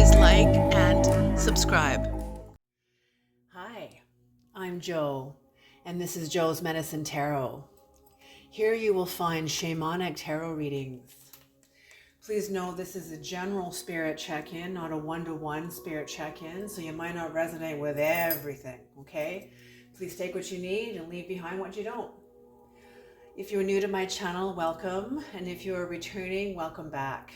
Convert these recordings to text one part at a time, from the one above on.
Please like and subscribe. Hi, I'm Jo, and this is Jo's Medicine Tarot. Here you will find shamanic tarot readings. Please know this is a general spirit check-in, not a one-to-one spirit check-in, so you might not resonate with everything, okay? Please take what you need and leave behind what you don't. If you're new to my channel, welcome, and if you're returning, welcome back.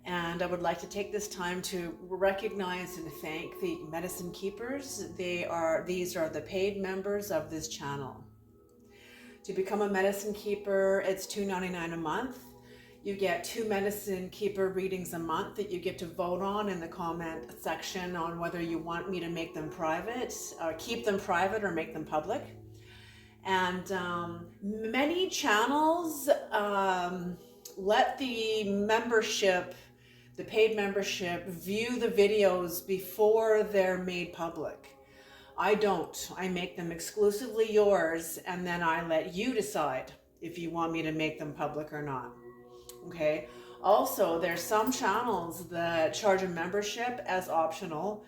And I would like to take this time to recognize and thank the medicine keepers. These are the paid members of this channel. To become a medicine keeper, it's $2.99 a month. You get 2 medicine keeper readings a month that you get to vote on in the comment section on whether you want me to make them private, or keep them private, or make them public. And many channels let the paid membership, view the videos before they're made public. I don't. I make them exclusively yours, and then I let you decide if you want me to make them public or not. Okay. Also, there's some channels that charge a membership as optional,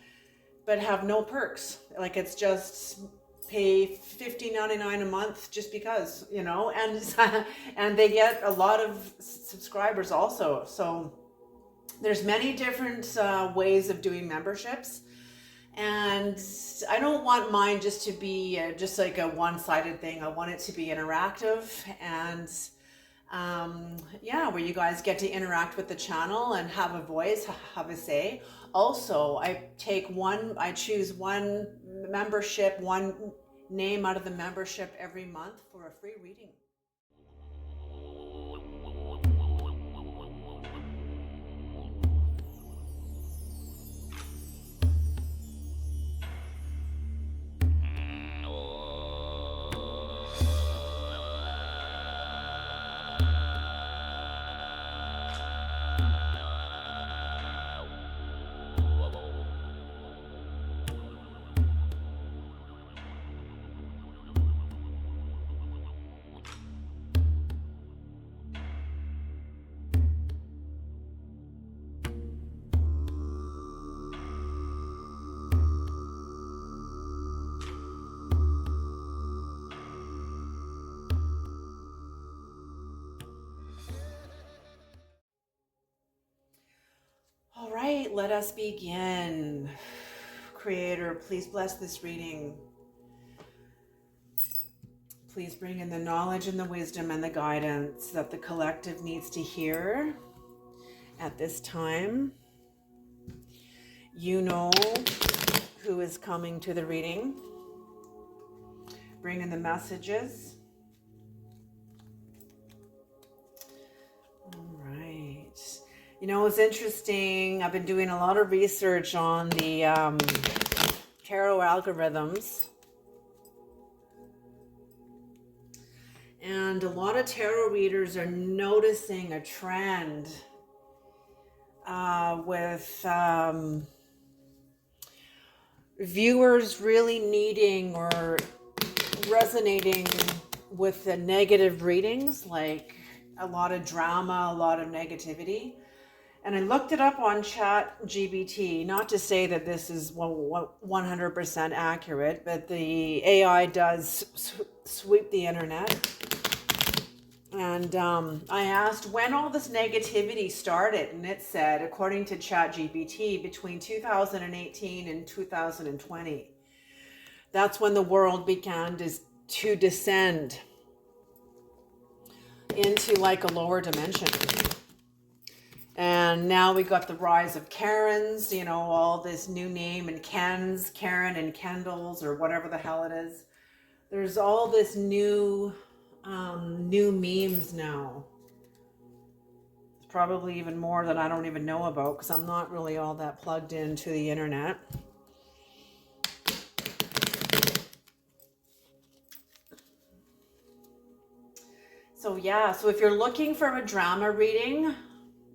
but have no perks. Like, it's just pay $15.99 a month just because, you know, and they get a lot of subscribers also. So there's many different ways of doing memberships, and I don't want mine just to be just like a one-sided thing. I want it to be interactive, and where you guys get to interact with the channel and have a voice, have a say. Also, I choose one membership, one name out of the membership every month for a free reading. All right, let us begin. Creator, please bless this reading. Please bring in the knowledge and the wisdom and the guidance that the collective needs to hear at this time. You know who is coming to the reading. Bring in the messages. All right. You know, it's interesting. I've been doing a lot of research on the tarot algorithms. And a lot of tarot readers are noticing a trend with viewers really needing or resonating with the negative readings, like a lot of drama, a lot of negativity. And I looked it up on ChatGPT, not to say that this is 100% accurate, but the AI does sweep the internet. And I asked when all this negativity started, and it said, according to ChatGPT, between 2018 and 2020. That's when the world began to descend into like a lower dimension. And now we got the rise of Karens, you know, all this new name, and Kens, Karen and Kendalls, or whatever the hell it is. There's all this new memes now. It's probably even more that I don't even know about, because I'm not really all that plugged into the internet. So if you're looking for a drama reading,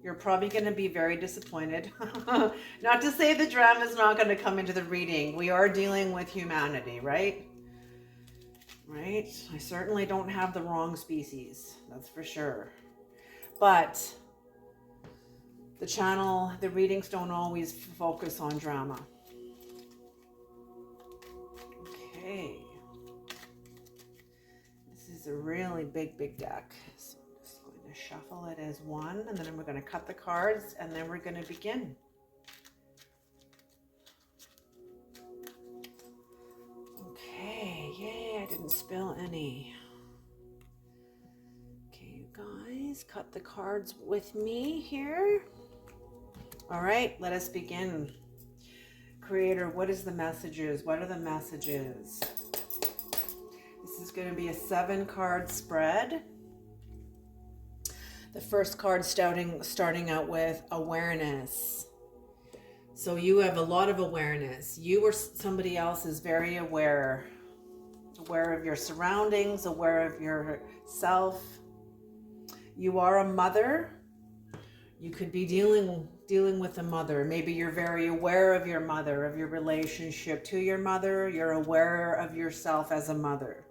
you're probably going to be very disappointed. Not to say the drama is not going to come into the reading. We are dealing with humanity, right? Right? I certainly don't have the wrong species, that's for sure. But the readings don't always focus on drama. Okay. This is a really big deck. So I'm just going to shuffle it as one, and then we're going to cut the cards, and then we're going to begin. Okay, yay, I didn't spill any. Okay, you guys, cut the cards with me here. All right, let us begin. Creator, what is the messages? What are the messages? This is going to be a 7-card spread. The first card starting out with awareness. So you have a lot of awareness. You or somebody else is very aware of your surroundings, aware of yourself. You are a mother. You could be dealing with a mother. Maybe you're very aware of your mother, of your relationship to your mother. You're aware of yourself as a mother.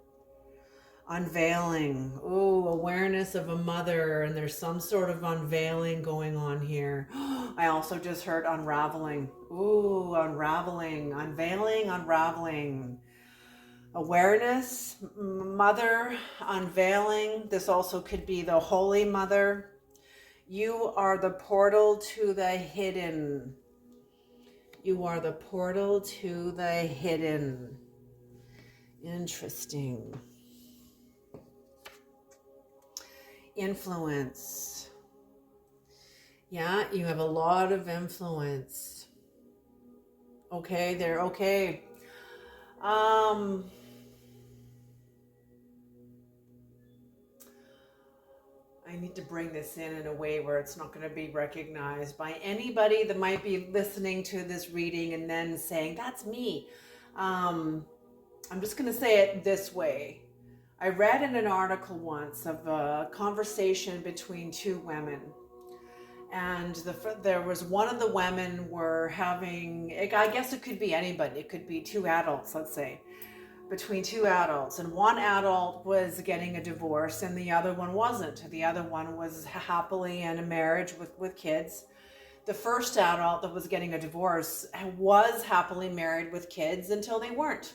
Unveiling. Ooh, awareness of a mother, and there's some sort of unveiling going on here. I also just heard unraveling. Ooh, unraveling, unveiling, unraveling. Awareness, mother, unveiling. This also could be the Holy Mother. You are the portal to the hidden. You are the portal to the hidden. Interesting. Influence. Yeah, you have a lot of influence. Okay, they're okay. I need to bring this in a way where it's not going to be recognized by anybody that might be listening to this reading and then saying, that's me. I'm just going to say it this way. I read in an article once of a conversation between 2 women. And there was one of the women were having, I guess it could be anybody. It could be 2 adults, let's say, between 2 adults. And one adult was getting a divorce and the other one wasn't. The other one was happily in a marriage with kids. The first adult that was getting a divorce was happily married with kids until they weren't.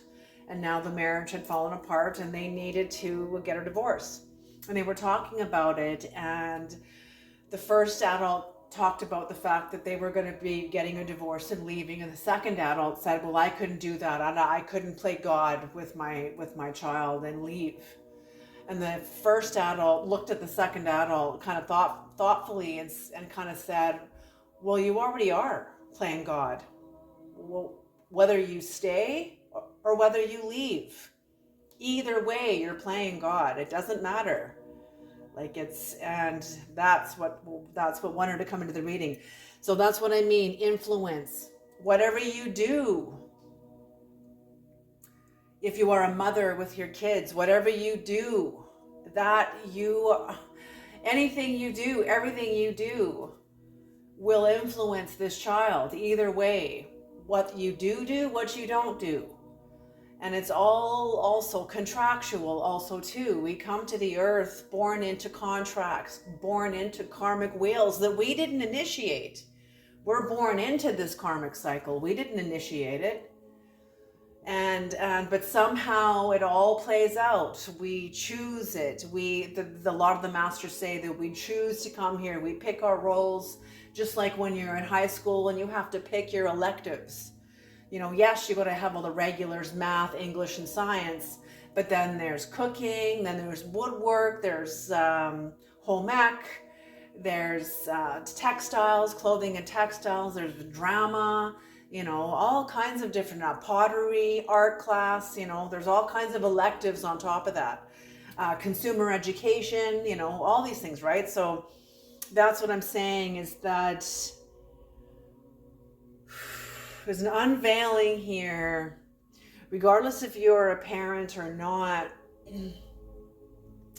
And now the marriage had fallen apart and they needed to get a divorce. And they were talking about it, and the first adult talked about the fact that they were going to be getting a divorce and leaving, and the second adult said, well, I couldn't do that. I couldn't play God with my child and leave. And the first adult looked at the second adult kind of thoughtfully and kind of said, well, you already are playing God. Well, whether you stay or whether you leave, either way, you're playing God. It doesn't matter. And that's what wanted her to come into the reading. So that's what I mean. Influence. Whatever you do, if you are a mother with your kids, whatever you do, anything you do, everything you do will influence this child either way. What you do, what you don't do. And it's all also contractual also too. We come to the earth born into contracts, born into karmic wheels that we didn't initiate. We're born into this karmic cycle. We didn't initiate it. But somehow it all plays out. We choose it. A lot of the masters say that we choose to come here. We pick our roles, just like when you're in high school and you have to pick your electives. You know, yes, you're going to have all the regulars, math, English, and science, but then there's cooking, then there's woodwork, there's home ec, there's textiles, clothing and textiles, there's drama, all kinds of different, pottery, art class, there's all kinds of electives on top of that. Consumer education, all these things, right? So that's what I'm saying, is that there's an unveiling here, regardless if you're a parent or not.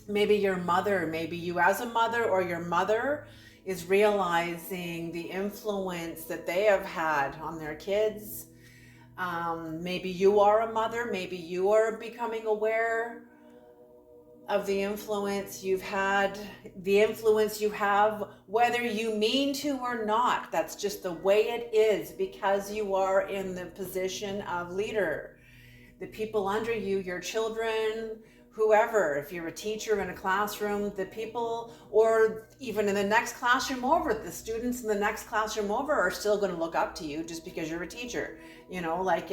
Maybe your mother, maybe you as a mother, or your mother is realizing the influence that they have had on their kids. Maybe you are a mother, maybe you are becoming aware of the influence you've had, the influence you have, whether you mean to or not. That's just the way it is, because you are in the position of leader. The people under you, your children, whoever, if you're a teacher in a classroom, the people, or even in the next classroom over, the students in the next classroom over are still going to look up to you just because you're a teacher. You know, like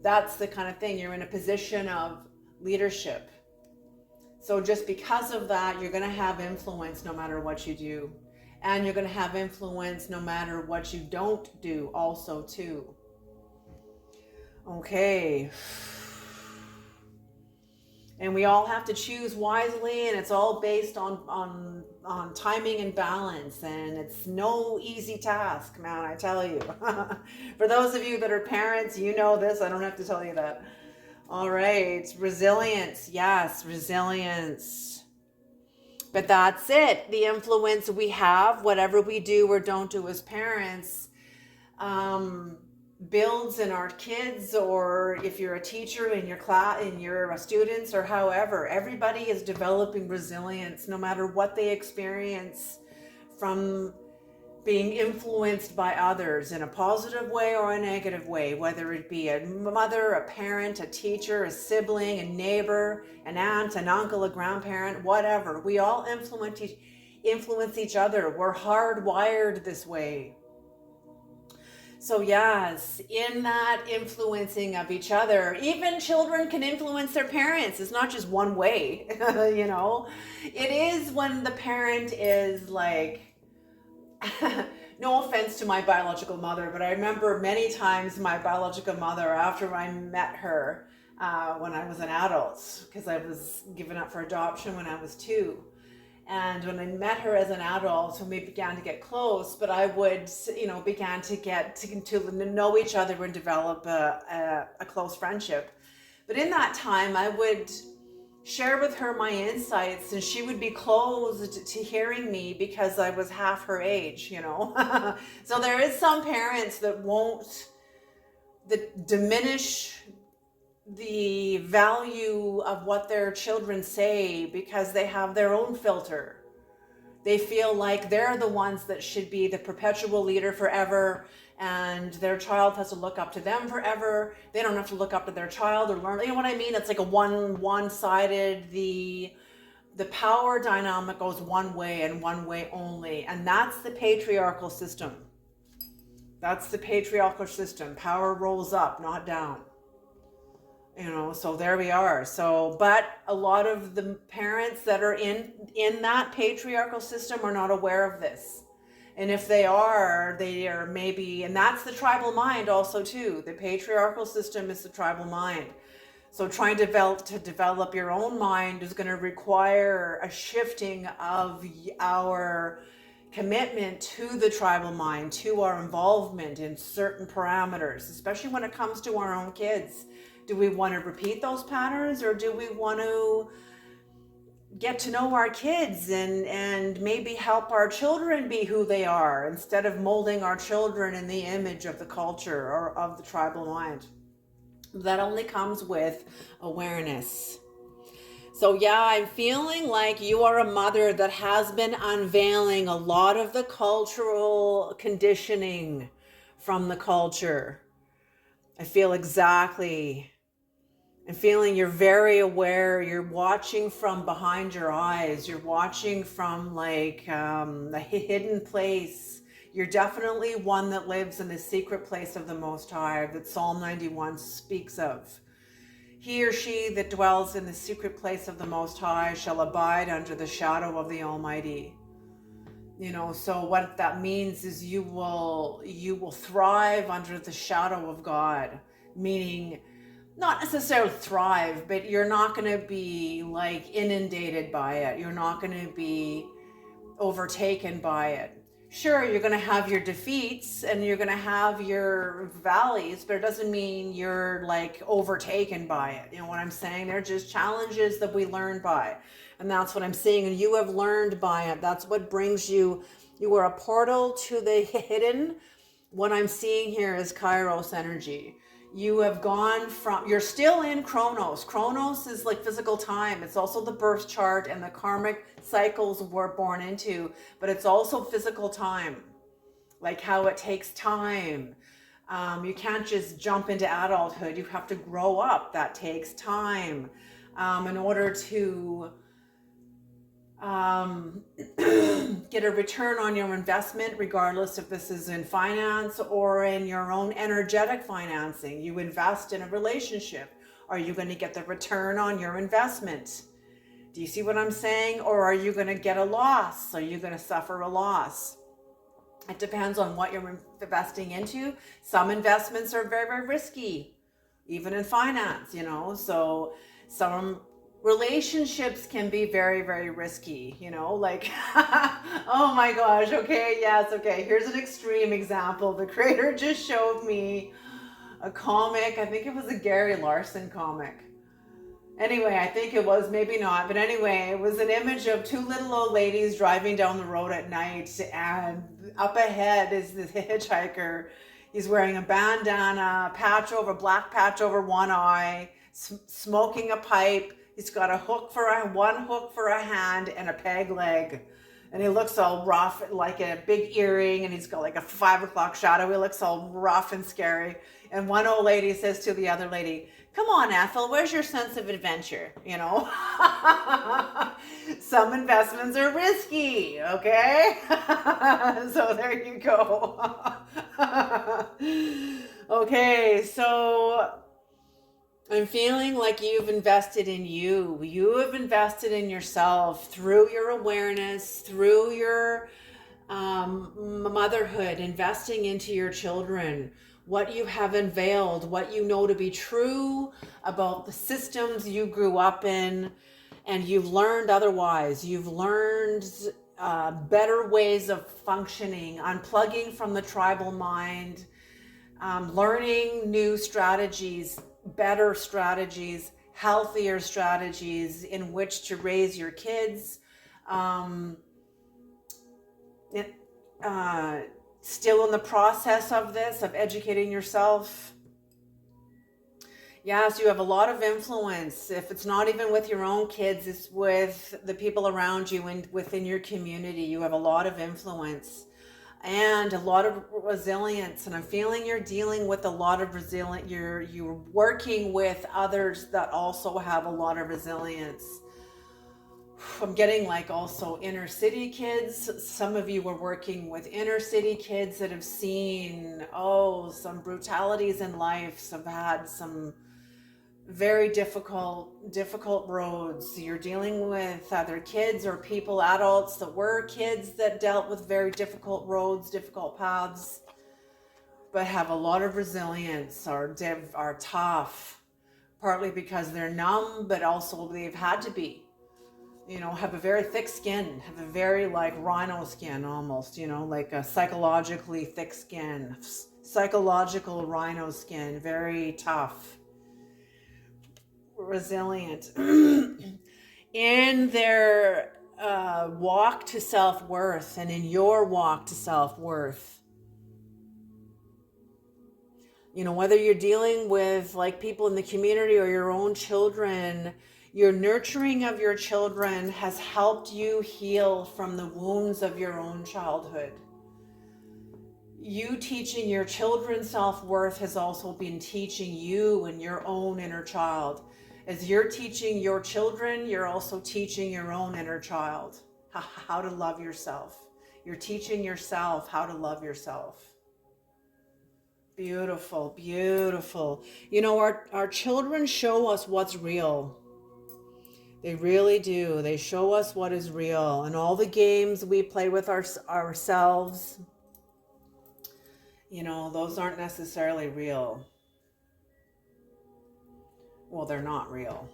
that's the kind of thing. You're in a position of leadership. So just because of that, you're going to have influence no matter what you do. And you're going to have influence no matter what you don't do also too. Okay. And we all have to choose wisely, and it's all based on timing and balance, and it's no easy task, man, I tell you. For those of you that are parents, you know this, I don't have to tell you that. All right, resilience, yes, resilience. But that's it, the influence we have, whatever we do or don't do as parents, builds in our kids, or if you're a teacher in your class, in your students, or however, everybody is developing resilience no matter what they experience from being influenced by others in a positive way or a negative way, whether it be a mother, a parent, a teacher, a sibling, a neighbor, an aunt, an uncle, a grandparent, whatever. We all influence each other. We're hardwired this way. So yes, in that influencing of each other, even children can influence their parents. It's not just one way, you know. It is when the parent is like, no offense to my biological mother, but I remember many times my biological mother, after I met her when I was an adult, because I was given up for adoption when I was 2. And when I met her as an adult, when we began to get close, but I would, you know, began to get to know each other and develop a close friendship. But in that time, I would share with her my insights, and she would be closed to hearing me because I was half her age, you know. So there is some parents that diminish the value of what their children say because they have their own filter. They feel like they're the ones that should be the perpetual leader forever, and their child has to look up to them forever. They don't have to look up to their child or learn. You know what I mean? It's like a one-sided. The power dynamic goes one way and one way only, and that's the patriarchal system. That's the patriarchal system. Power rolls up, not down. You know, so there we are. So, but a lot of the parents that are in that patriarchal system are not aware of this. And if they are maybe, and that's the tribal mind also too. The patriarchal system is the tribal mind. So trying to develop your own mind is going to require a shifting of our commitment to the tribal mind, to our involvement in certain parameters, especially when it comes to our own kids. Do we want to repeat those patterns, or do we want to get to know our kids and maybe help our children be who they are instead of molding our children in the image of the culture or of the tribal mind? That only comes with awareness. So yeah, I'm feeling like you are a mother that has been unveiling a lot of the cultural conditioning from the culture. I feel exactly. I'm feeling you're very aware. You're watching from behind your eyes. You're watching from like a hidden place. You're definitely one that lives in the secret place of the Most High that Psalm 91 speaks of. He or she that dwells in the secret place of the Most High shall abide under the shadow of the Almighty. You know, so what that means is you will thrive under the shadow of God, meaning not necessarily thrive, but you're not going to be like inundated by it. You're not going to be overtaken by it. Sure, you're going to have your defeats and you're going to have your valleys, but it doesn't mean you're like overtaken by it. You know what I'm saying? They're just challenges that we learn by. And that's what I'm seeing. And you have learned by it. That's what brings you. You are a portal to the hidden. What I'm seeing here is Kairos energy. You have gone from, you're still in Chronos. Chronos is like physical time. It's also the birth chart and the karmic cycles we're born into, but it's also physical time, like how it takes time. You can't just jump into adulthood. You have to grow up. That takes time in order to get a return on your investment, regardless if this is in finance or in your own energetic financing. You invest in a relationship. Are you going to get the return on your investment? Do you see what I'm saying? Or are you going to get a loss? Are you going to suffer a loss? It depends on what you're investing into. Some investments are very, very risky, even in finance, you know. So some relationships can be very, very risky, you know, like, oh my gosh, okay, yes, okay. Here's an extreme example. The creator just showed me a comic. I think it was a Gary Larson comic. Anyway, I think it was, maybe not, but anyway, it was an image of two little old ladies driving down the road at night, and up ahead is the hitchhiker. He's wearing a bandana, black patch over one eye, smoking a pipe. He's got one hook for a hand and a peg leg. And he looks all rough, like a big earring, and he's got like a 5 o'clock shadow. He looks all rough and scary. And one old lady says to the other lady, "Come on, Ethel, where's your sense of adventure?" You know, some investments are risky, okay? So there you go. Okay, so I'm feeling like you've invested in you. You have invested in yourself through your awareness, through your motherhood, investing into your children, what you have unveiled, what you know to be true about the systems you grew up in, and you've learned otherwise. You've learned better ways of functioning, unplugging from the tribal mind, learning new strategies, better strategies, healthier strategies in which to raise your kids. Still in the process of this, of educating yourself. Yes, you have a lot of influence. If it's not even with your own kids, it's with the people around you and within your community. You have a lot of influence and a lot of resilience. And I'm feeling you're dealing with a lot of resilience. You're working with others that also have a lot of resilience. I'm getting like also inner city kids. Some of you were working with inner city kids that have seen, some brutalities in life, have had some very difficult roads. You're dealing with either kids or people, adults that were kids that dealt with very difficult roads, difficult paths, but have a lot of resilience, are tough, partly because they're numb, but also they've had to be. You know, have a very thick skin, have a very like rhino skin almost, you know, like a psychologically thick skin, psychological rhino skin, very tough, resilient. In their walk to self-worth and in your walk to self-worth, you know, whether you're dealing with like people in the community or your own children, your nurturing of your children has helped you heal from the wounds of your own childhood. You teaching your children self-worth has also been teaching you and your own inner child. As you're teaching your children, you're also teaching your own inner child how to love yourself. You're teaching yourself how to love yourself. Beautiful, beautiful. You know, our children show us what's real. They really do. They show us what is real. And all the games we play with ourselves, you know, those aren't necessarily real. Well, they're not real.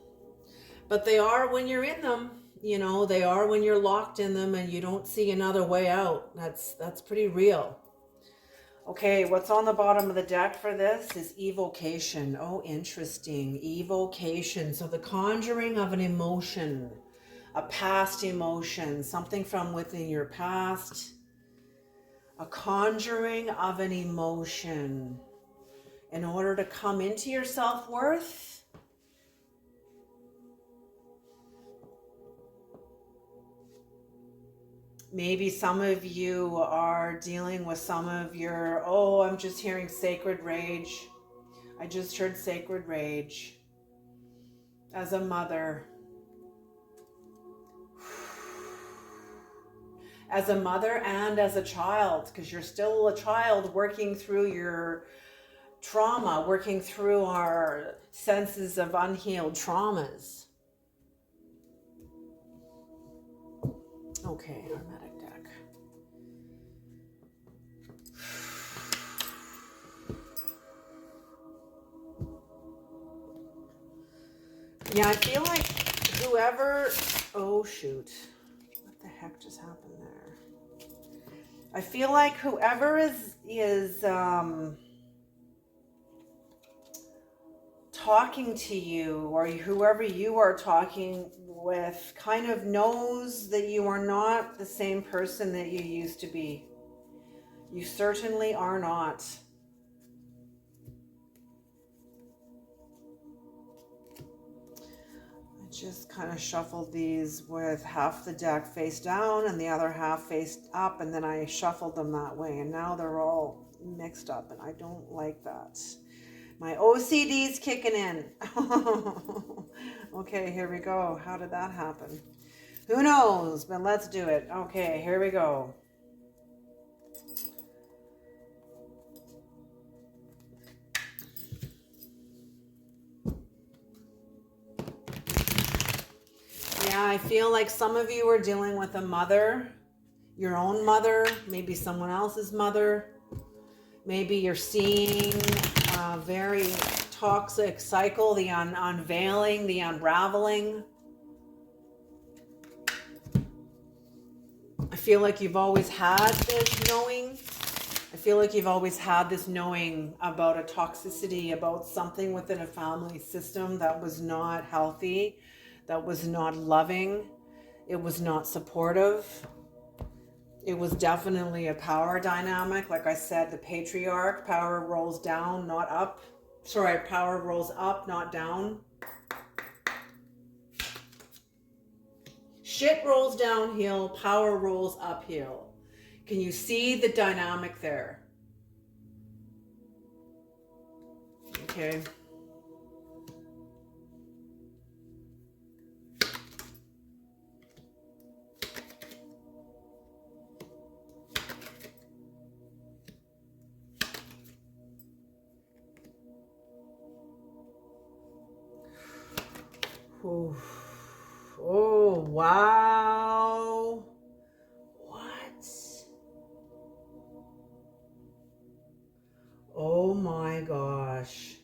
But they are when you're in them. You know, they are when you're locked in them and you don't see another way out. That's pretty real. Okay, what's on the bottom of the deck for this is evocation. Oh, interesting. Evocation. So the conjuring of an emotion, a past emotion, something from within your past, a conjuring of an emotion. in order to come into your self-worth, maybe some of you are dealing with some of your, oh, I'm just hearing sacred rage. I just heard sacred rage. As a mother. As a mother and as a child, because you're still a child working through your trauma, working through our senses of unhealed traumas. Okay, hermetic deck. Yeah, I feel like whoever, oh shoot, what the heck just happened there? I feel like whoever is talking to you, or whoever you are talking with, kind of knows that you are not the same person that you used to be. You certainly are not. I just kind of shuffled these with half the deck face down and the other half face up, and then I shuffled them that way, and now they're all mixed up, and I don't like that. My OCD's kicking in. Okay, here we go. How did that happen? Who knows, but let's do it. Okay, here we go. Yeah, I feel like some of you are dealing with a mother, your own mother, maybe someone else's mother. Maybe you're seeing a very toxic cycle, the unveiling, the unraveling. I feel like you've always had this knowing. I feel like you've always had this knowing about a toxicity, about something within a family system that was not healthy, that was not loving, it was not supportive. It was definitely a power dynamic. Like I said, the patriarch, power rolls down, not up. Sorry, power rolls up, not down. Shit rolls downhill, power rolls uphill. Can you see the dynamic there? Okay. Ooh. Oh, wow. What? Oh my gosh.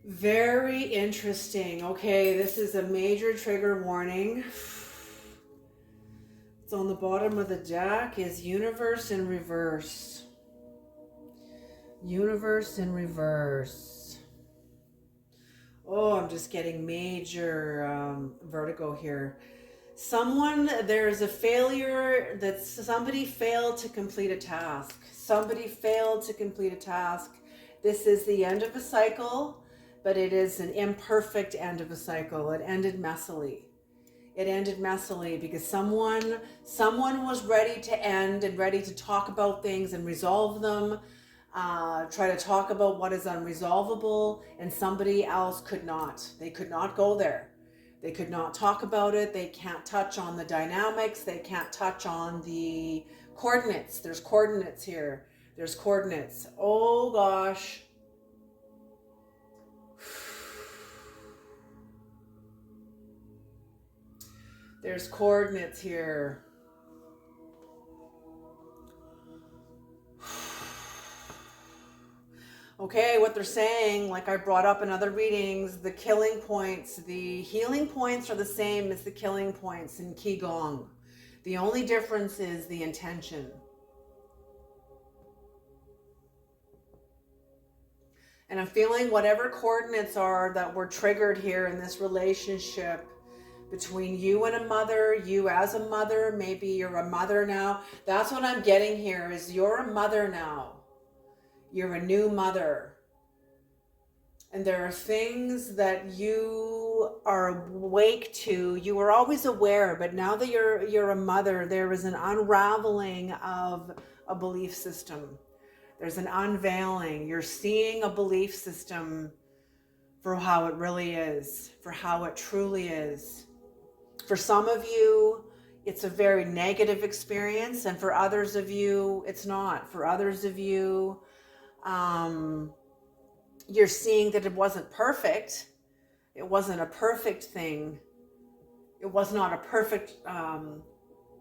Very interesting. Okay, this is a major trigger warning. It's on the bottom of the deck is universe in reverse. Universe in reverse. Oh, I'm just getting major vertigo here. There's a failure, that somebody failed to complete a task. Somebody failed to complete a task. This is the end of a cycle, but it is an imperfect end of a cycle. It ended messily. It ended messily because someone was ready to end and ready to talk about things and resolve them, try to talk about what is unresolvable, and somebody else could not. They could not go there. They could not talk about it. They can't touch on the dynamics. They can't touch on the coordinates. There's coordinates here. There's coordinates. Oh gosh. There's coordinates here. Okay, what they're saying, like I brought up in other readings, the killing points, the healing points are the same as the killing points in Qigong. The only difference is the intention. And I'm feeling whatever coordinates are that were triggered here in this relationship between you and a mother, you as a mother, maybe you're a mother now. That's what I'm getting here, is you're a mother now. You're a new mother. And there are things that you are awake to. You were always aware, but now that you're a mother, there is an unraveling of a belief system. There's an unveiling. You're seeing a belief system for how it really is, for how it truly is. For some of you, it's a very negative experience, and for others of you, it's not. For others of you, you're seeing that it wasn't perfect. It wasn't a perfect thing. It was not a perfect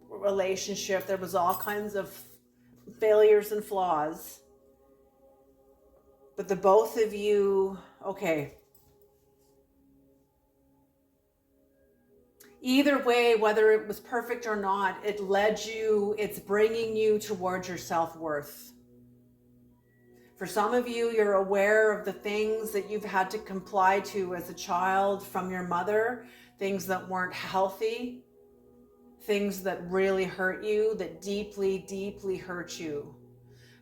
relationship. There was all kinds of failures and flaws. But the both of you, okay. Either way, whether it was perfect or not, it led you, it's bringing you towards your self-worth. For some of you, you're aware of the things that you've had to comply to as a child from your mother, things that weren't healthy, things that really hurt you, that deeply, deeply hurt you.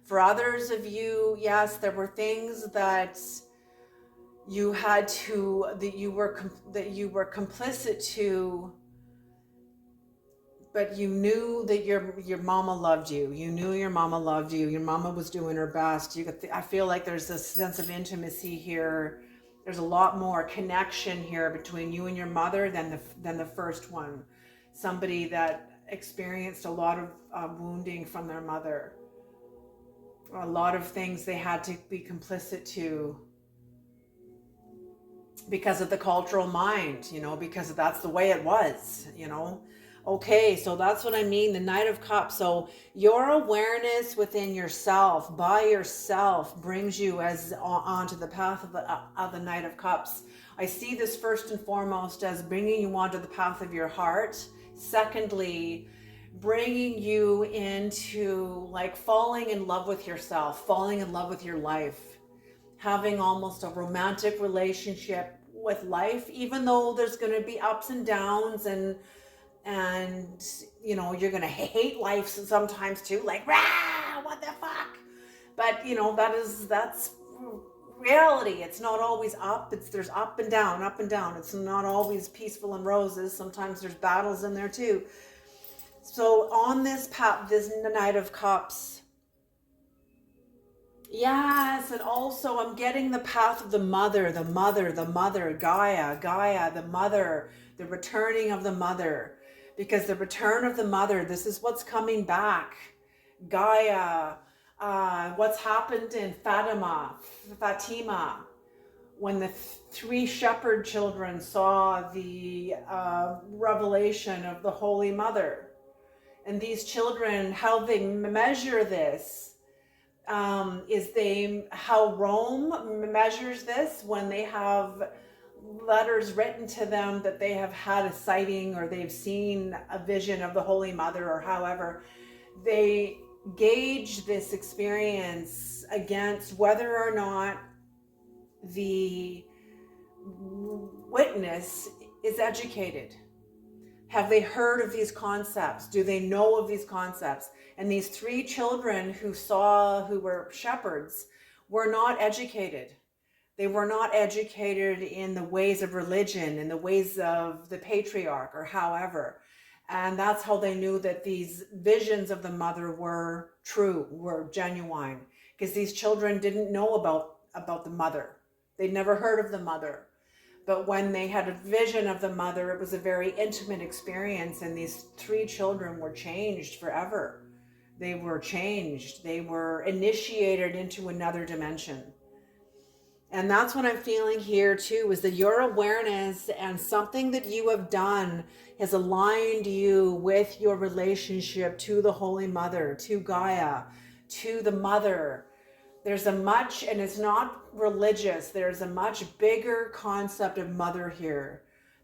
For others of you, yes, there were things that you had to, that you were complicit to, but you knew that your mama loved you. You knew your mama loved you. Your mama was doing her best. I feel like there's this sense of intimacy here. There's a lot more connection here between you and your mother than the first one. Somebody that experienced a lot of wounding from their mother. A lot of things they had to be complicit to because of the cultural mind, because that's the way it was, Okay, so that's what I mean, the Knight of Cups. So your awareness within yourself, by yourself, brings you onto the path of the Knight of Cups. I see this first and foremost as bringing you onto the path of your heart. Secondly, bringing you into like falling in love with yourself, falling in love with your life, having almost a romantic relationship with life, even though there's going to be ups and downs and you're going to hate life sometimes too, like, rah, what the fuck? But that's reality. It's not always up. There's up and down, up and down. It's not always peaceful and roses. Sometimes there's battles in there too. So on this path, this Knight of Cups, yes, and also I'm getting the path of the mother, Gaia, the mother, the returning of the mother. Because the return of the mother, this is what's coming back. Gaia, what's happened in Fatima, when the three shepherd children saw the revelation of the Holy Mother. And these children, how they measure this, how Rome measures this when they have letters written to them that they have had a sighting or they've seen a vision of the Holy Mother, or however they gauge this experience against whether or not the witness is educated. Have they heard of these concepts? Do they know of these concepts? And these three children who were shepherds were not educated. They were not educated in the ways of religion, in the ways of the patriarch, or however. And that's how they knew that these visions of the mother were true, were genuine. Because these children didn't know about the mother. They'd never heard of the mother. But when they had a vision of the mother, it was a very intimate experience. And these three children were changed forever. They were changed. They were initiated into another dimension. And that's what I'm feeling here too, is that your awareness and something that you have done has aligned you with your relationship to the Holy Mother, to Gaia, to the Mother. There's and it's not religious, there's a much bigger concept of mother here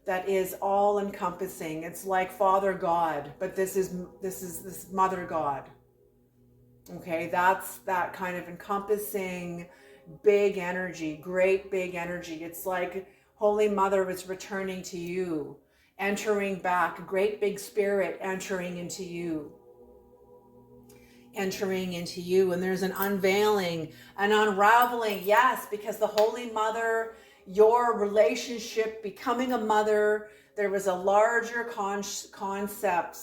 that is all encompassing. It's like Father God, but this is Mother God. Okay, that's that kind of encompassing big energy, great big energy. It's like Holy Mother is returning to you, entering back, great big spirit entering into you. Entering into you, and there's an unveiling, an unraveling. Yes, because the Holy Mother, your relationship, becoming a mother, there was a larger concept.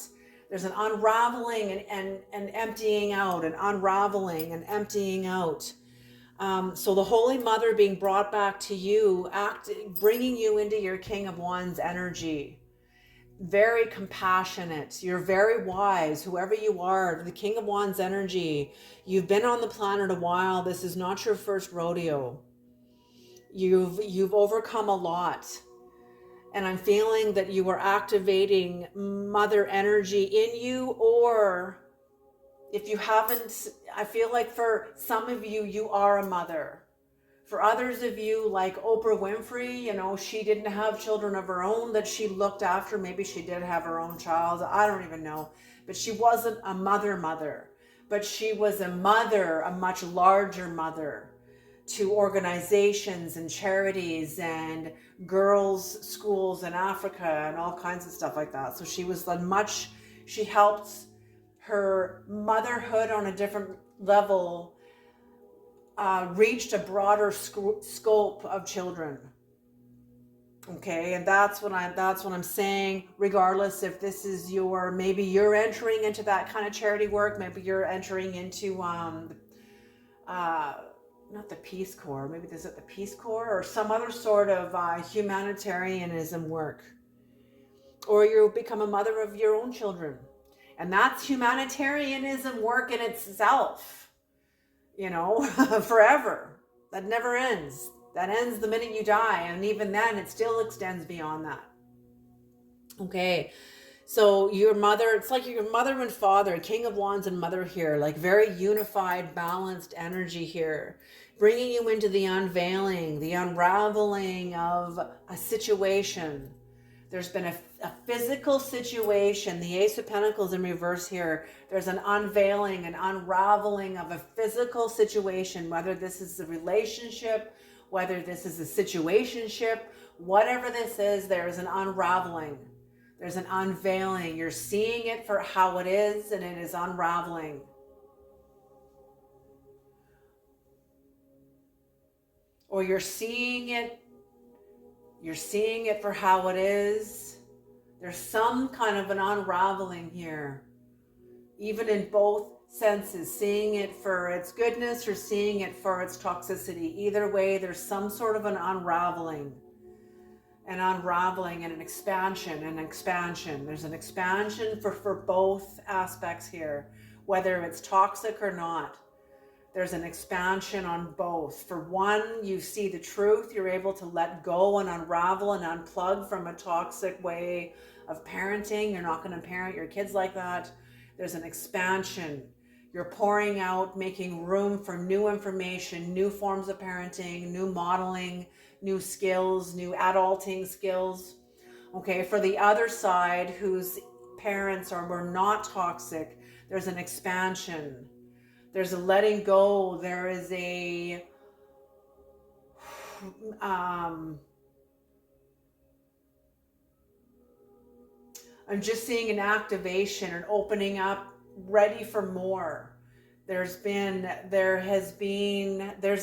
There's an unraveling and emptying out, an unraveling and emptying out. So the Holy Mother being brought back to you, bringing you into your King of Wands energy. Very compassionate. You're very wise, whoever you are, the King of Wands energy. You've been on the planet a while. This is not your first rodeo. You've overcome a lot. And I'm feeling that you are activating mother energy in you, or if you haven't, I feel like for some of you, you are a mother. For others of you, like Oprah Winfrey, you know, she didn't have children of her own that she looked after. Maybe she did have her own child. I don't even know. But she wasn't a mother. But she was a mother, a much larger mother, to organizations and charities and girls' schools in Africa and all kinds of stuff like that. So she was she helped her motherhood on a different level, reached a broader scope of children. Okay, and that's what I'm saying. Regardless if this is maybe you're entering into that kind of charity work, maybe you're entering into not the Peace Corps, maybe this is the Peace Corps or some other sort of humanitarianism work, or you become a mother of your own children, and that's humanitarianism work in itself. You know, forever. That never ends. That ends the minute you die. And even then, it still extends beyond that. Okay. So your mother, it's like your mother and father, King of Wands and Mother here, like very unified, balanced energy here, bringing you into the unveiling, the unraveling of a situation. There's been a physical situation. The Ace of Pentacles in reverse here. There's an unveiling, an unraveling of a physical situation, whether this is a relationship, whether this is a situationship, whatever this is, there is an unraveling. There's an unveiling. You're seeing it for how it is, and it is unraveling. Or you're seeing it for how it is. There's some kind of an unraveling here, even in both senses, seeing it for its goodness or seeing it for its toxicity. Either way, there's some sort of an unraveling and an expansion. There's an expansion for both aspects here, whether it's toxic or not. There's an expansion on both. For one, you see the truth. You're able to let go and unravel and unplug from a toxic way of parenting. You're not going to parent your kids like that. There's an expansion. You're pouring out, making room for new information, new forms of parenting, new modeling, new skills, new adulting skills. Okay, for the other side, whose parents were not toxic, there's an expansion. There's a letting go. There is I'm just seeing an activation, an opening up, ready for more. There's a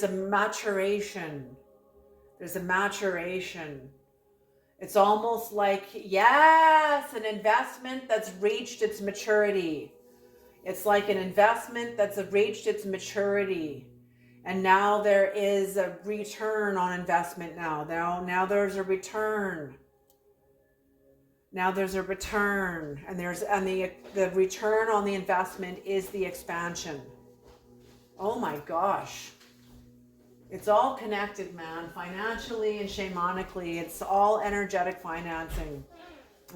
maturation. There's a maturation. It's almost like, yes, an investment that's reached its maturity. It's like an investment that's reached its maturity. And now there is a return on investment now. Now there's a return. Now there's a return. And the return on the investment is the expansion. Oh my gosh. It's all connected, man. Financially and shamanically. It's all energetic financing.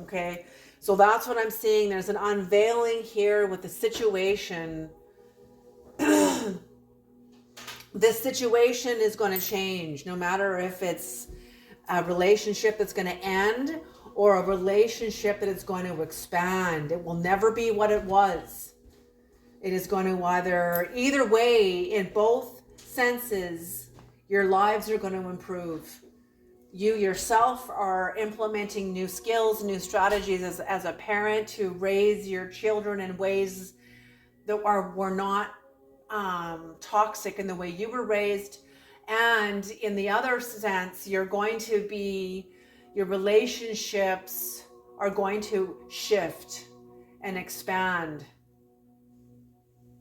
Okay. So that's what I'm seeing. There's an unveiling here with the situation. This situation is going to change, no matter if it's a relationship that's going to end or a relationship that is going to expand. It will never be what it was. It is going to either way, in both senses, your lives are going to improve. You yourself are implementing new skills, new strategies as a parent to raise your children in ways that were not toxic in the way you were raised. And in the other sense, your relationships are going to shift and expand,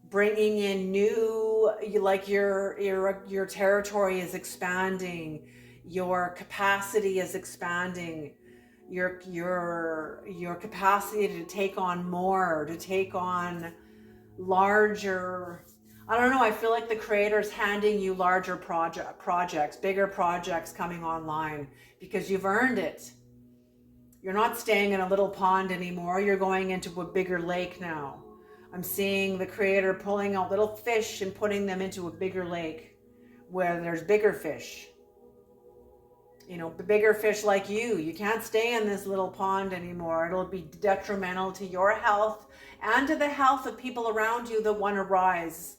bringing in new, like your territory is expanding, your capacity is expanding, your capacity to take on more, to take on larger. I don't know, I feel like the Creator's handing you larger projects, bigger projects coming online because you've earned it. You're not staying in a little pond anymore. You're going into a bigger lake now. I'm seeing the Creator pulling out little fish and putting them into a bigger lake where there's bigger fish. You know, the bigger fish like you. You can't stay in this little pond anymore. It'll be detrimental to your health and to the health of people around you that want to rise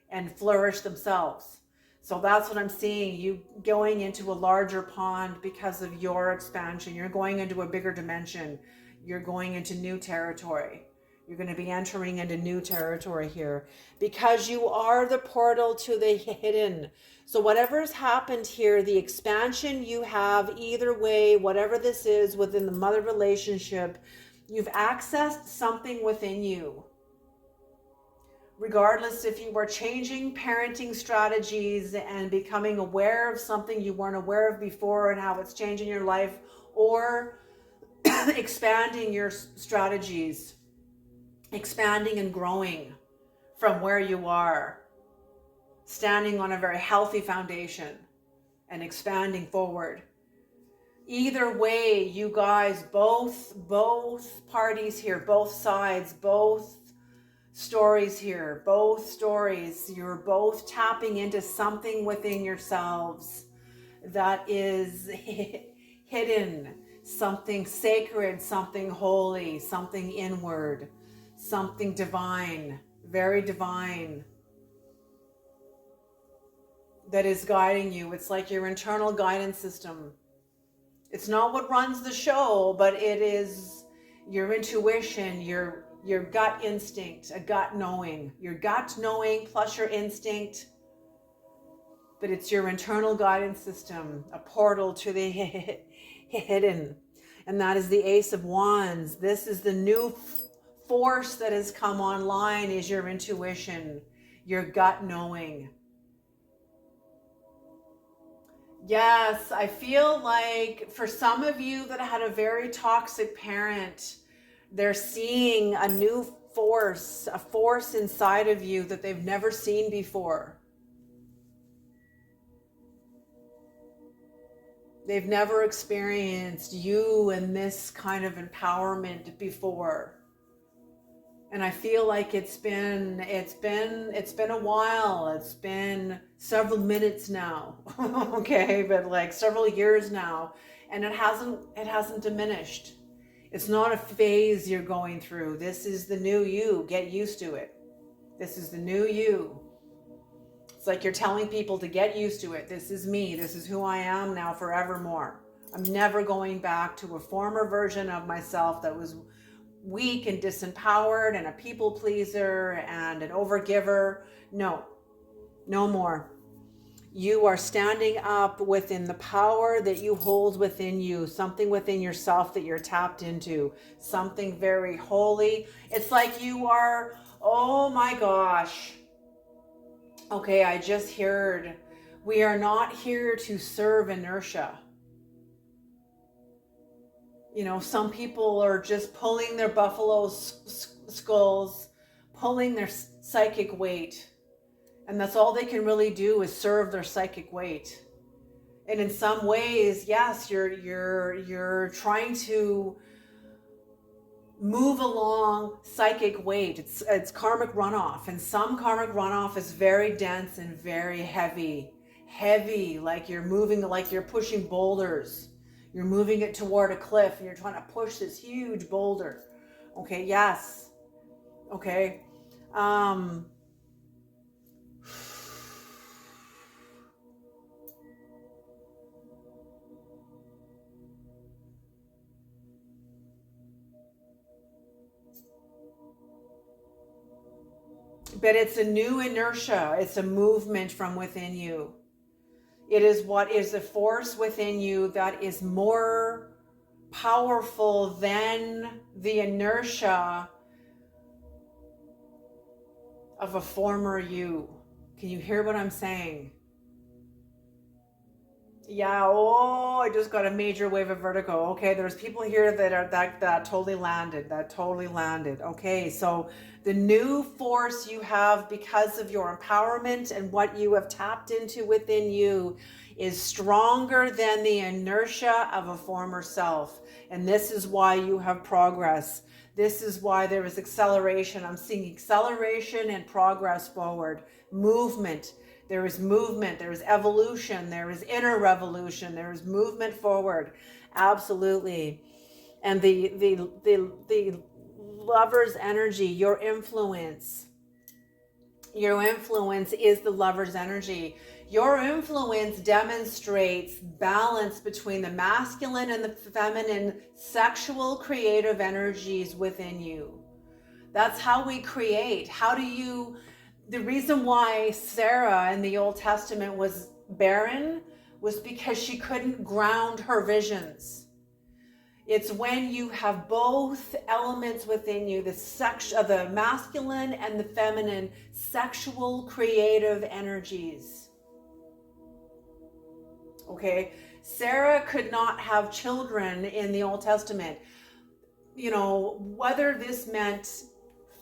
and flourish themselves. So that's what I'm seeing, you going into a larger pond because of your expansion. You're going into a bigger dimension. You're going into new territory. You're going to be entering into new territory here because you are the portal to the hidden. So whatever's happened here, the expansion you have, either way, whatever this is within the mother relationship, you've accessed something within you. Regardless if you were changing parenting strategies and becoming aware of something you weren't aware of before and how it's changing your life, or expanding your strategies, expanding and growing from where you are, standing on a very healthy foundation and expanding forward. Either way, you guys, both parties here, both sides, both stories here, both stories, you're both tapping into something within yourselves that is hidden, something sacred, something holy, something inward, something divine, very divine, that is guiding you. It's like your internal guidance system. It's not what runs the show, but it is your intuition, your gut instinct, a gut knowing, your gut knowing plus your instinct. But it's your internal guidance system, a portal to the hidden. And that is the Ace of Wands. This is the new force that has come online, is your intuition, your gut knowing. Yes, I feel like for some of you that had a very toxic parent, they're seeing a new force, a force inside of you that they've never seen before. They've never experienced you and this kind of empowerment before. And I feel like it's been a while. It's been several minutes now. Okay, but like several years now, and it hasn't diminished. It's not a phase you're going through. This is the new you. Get used to it. This is the new you. It's like you're telling people to get used to it. This is me. This is who I am now forevermore. I'm never going back to a former version of myself that was weak and disempowered and a people pleaser and an overgiver. No more. You are standing up within the power that you hold within you, something within yourself that you're tapped into, something very holy. It's like you are, oh my gosh. Okay, I just heard, we are not here to serve inertia. You know, some people are just pulling their buffalo skulls, pulling their psychic weight. And that's all they can really do is serve their psychic weight. And in some ways, yes, you're trying to move along psychic weight. It's karmic runoff. And some karmic runoff is very dense and very heavy, like you're moving, like you're pushing boulders. You're moving it toward a cliff and you're trying to push this huge boulder. Okay, yes. Okay. But it's a new inertia. It's a movement from within you. It is what is the force within you that is more powerful than the inertia of a former you. Can you hear what I'm saying? Yeah, oh, I just got a major wave of vertigo. Okay, there's people here that are that totally landed. That totally landed. Okay, so the new force you have because of your empowerment and what you have tapped into within you is stronger than the inertia of a former self. And this is why you have progress. This is why there is acceleration. I'm seeing acceleration and progress forward, movement. There is movement, there is evolution, there is inner revolution, there is movement forward. Absolutely. And the lover's energy, your influence is the lover's energy. Your influence demonstrates balance between the masculine and the feminine sexual creative energies within you. That's how we create. The reason why Sarah in the Old Testament was barren was because she couldn't ground her visions. It's when you have both elements within you, the masculine and the feminine sexual creative energies. Okay, Sarah could not have children in the Old Testament. You know, whether this meant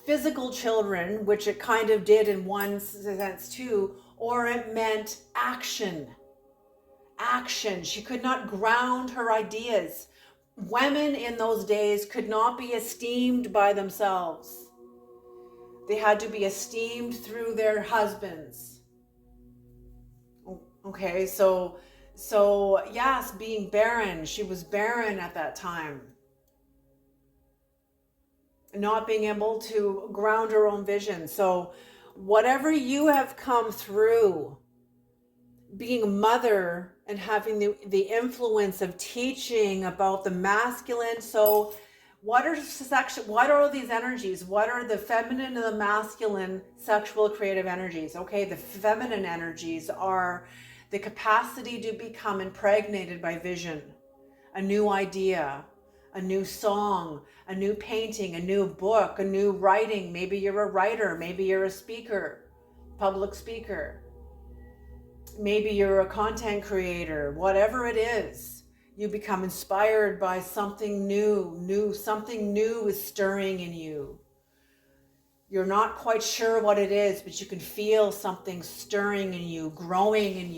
physical children, which it kind of did in one sense too, or it meant action. She could not ground her ideas. Women in those days could not be esteemed by themselves. They had to be esteemed through their husbands. Okay, so yes, being barren, she was barren at that time. Not being able to ground her own vision. So whatever you have come through, being a mother and having the influence of teaching about the masculine. So what are these energies? What are the feminine and the masculine sexual creative energies? Okay, the feminine energies are the capacity to become impregnated by vision, a new idea, a new song, a new painting, a new book, a new writing. Maybe you're a writer, maybe you're a speaker, public speaker. Maybe you're a content creator, whatever it is. You become inspired by something something new is stirring in you. You're not quite sure what it is, but you can feel something stirring in you, growing in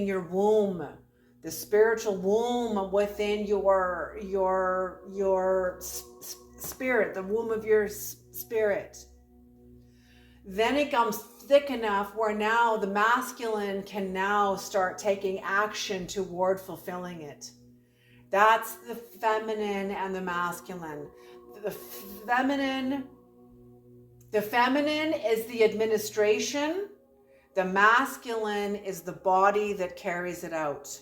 your womb. The spiritual womb within your spirit, the womb of your spirit. Then it comes thick enough where now the masculine can now start taking action toward fulfilling it. That's the feminine and the masculine. The feminine is the administration. The masculine is the body that carries it out.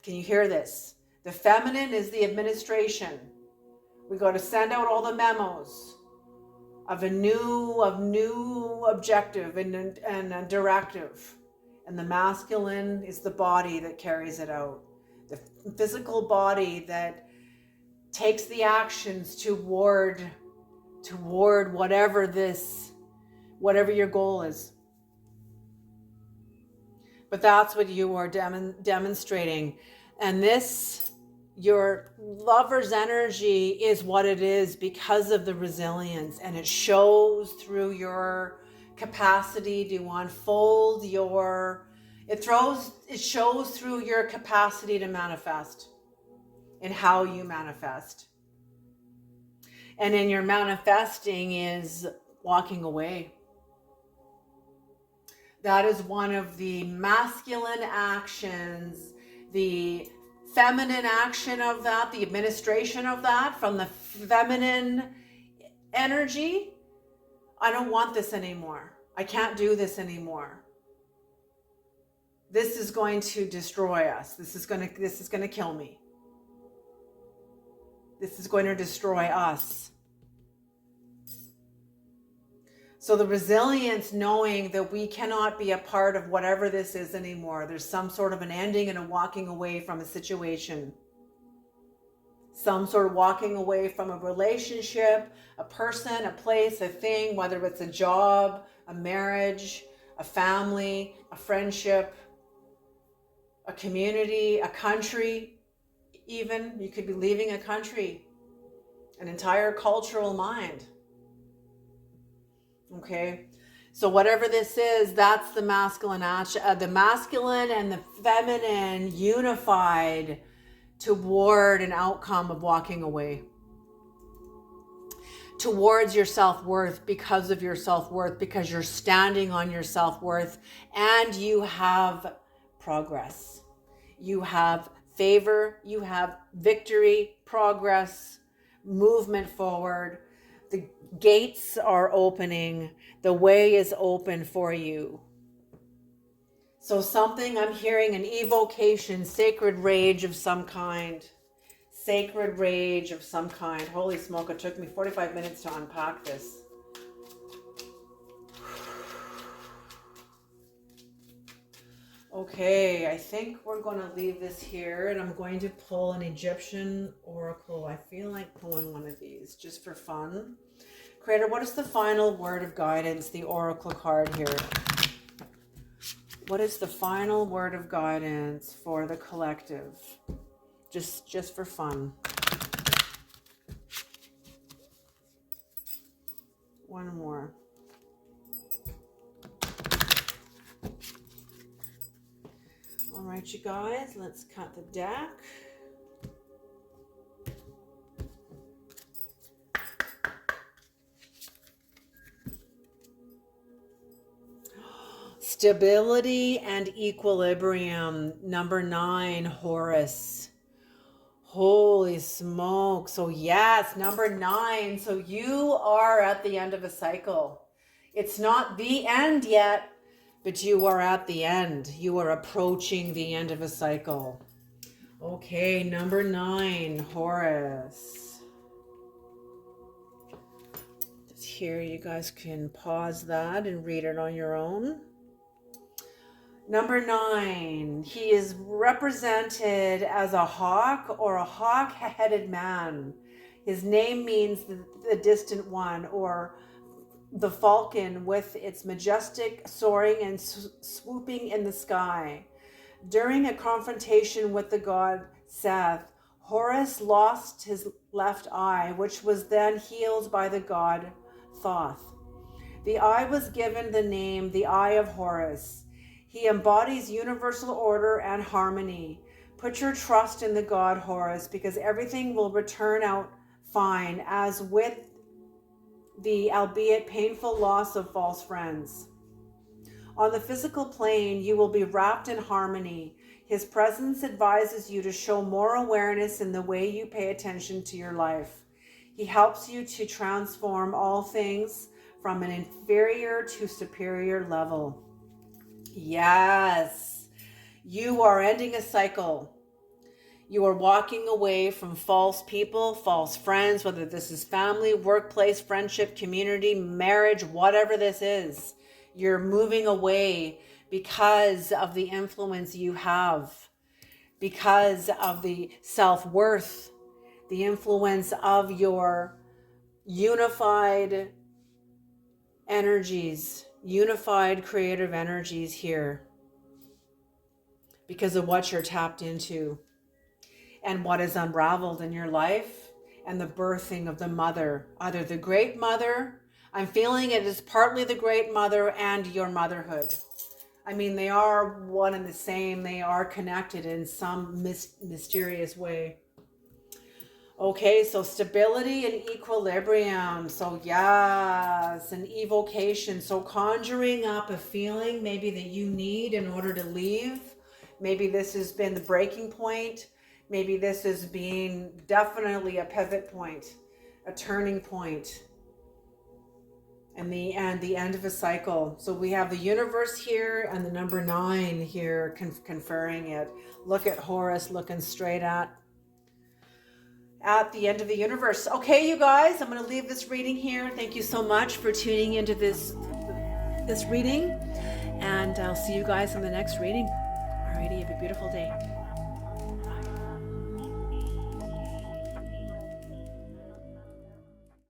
Can you hear this? The feminine is the administration. We got to send out all the memos of a new objective and a directive. And the masculine is the body that carries it out. The physical body that takes the actions toward whatever your goal is. But that's what you are demonstrating. And your lover's energy is what it is because of the resilience, and it shows through your capacity to unfold it shows through your capacity to manifest and how you manifest. And in your manifesting is walking away. That is one of the masculine actions the feminine action of that, the administration of that from the feminine energy. I don't want this anymore. I can't do this anymore. This is going to destroy us. This is going to kill me. This is going to destroy us. So the resilience, knowing that we cannot be a part of whatever this is anymore. There's some sort of an ending and a walking away from a situation. Some sort of walking away from a relationship, a person, a place, a thing, whether it's a job, a marriage, a family, a friendship, a community, a country, even. You could be leaving a country, an entire cultural mind. Okay, so whatever this is, that's the masculine and the feminine unified toward an outcome of walking away. Towards your self-worth, because of your self-worth, because you're standing on your self-worth, and you have progress. You have favor, you have victory, progress, movement forward. The gates are opening. The way is open for you. So something, I'm hearing an evocation, sacred rage of some kind. Sacred rage of some kind. Holy smoke, it took me 45 minutes to unpack this. Okay, I think we're going to leave this here, and I'm going to pull an Egyptian oracle. I feel like pulling one of these just for fun. Creator, what is the final word of guidance, the oracle card here? What is the final word of guidance for the collective? Just for fun. One more. All right, you guys, let's cut the deck. Stability and equilibrium. Number 9, Horus. Holy smoke. So yes, number 9. So you are at the end of a cycle. It's not the end yet, but you are at the end. You are approaching the end of a cycle. Okay, number 9, Horus. Just here, you guys can pause that and read it on your own. Number 9, he is represented as a hawk or a hawk-headed man. His name means the distant one, or the falcon with its majestic soaring and swooping in the sky. During a confrontation with the god Seth, Horus lost his left eye, which was then healed by the god Thoth. The eye was given the name the Eye of Horus. He embodies universal order and harmony. Put your trust in the god Horus, because everything will return out fine, as with the albeit painful loss of false friends. On the physical plane, you will be wrapped in harmony. His presence advises you to show more awareness in the way you pay attention to your life. He helps you to transform all things from an inferior to superior level. Yes, you are ending a cycle. You are walking away from false people, false friends, whether this is family, workplace, friendship, community, marriage, whatever this is. You're moving away because of the influence you have, because of the self-worth, the influence of your unified energies, unified creative energies here, because of what you're tapped into and what is unraveled in your life, and the birthing of the mother, either the great mother. I'm feeling it is partly the great mother and your motherhood. I mean, they are one and the same. They are connected in some mysterious way. Okay, so stability and equilibrium. So yes, an evocation. So conjuring up a feeling maybe that you need in order to leave, Maybe this has been the breaking point. Maybe this has been definitely a pivot point, a turning point, and the end of a cycle. So we have the universe here and the number 9 here conferring it. Look at Horus looking straight at the end of the universe. Okay, you guys, I'm going to leave this reading here. Thank you so much for tuning into this reading, and I'll see you guys in the next reading. Alrighty, have a beautiful day.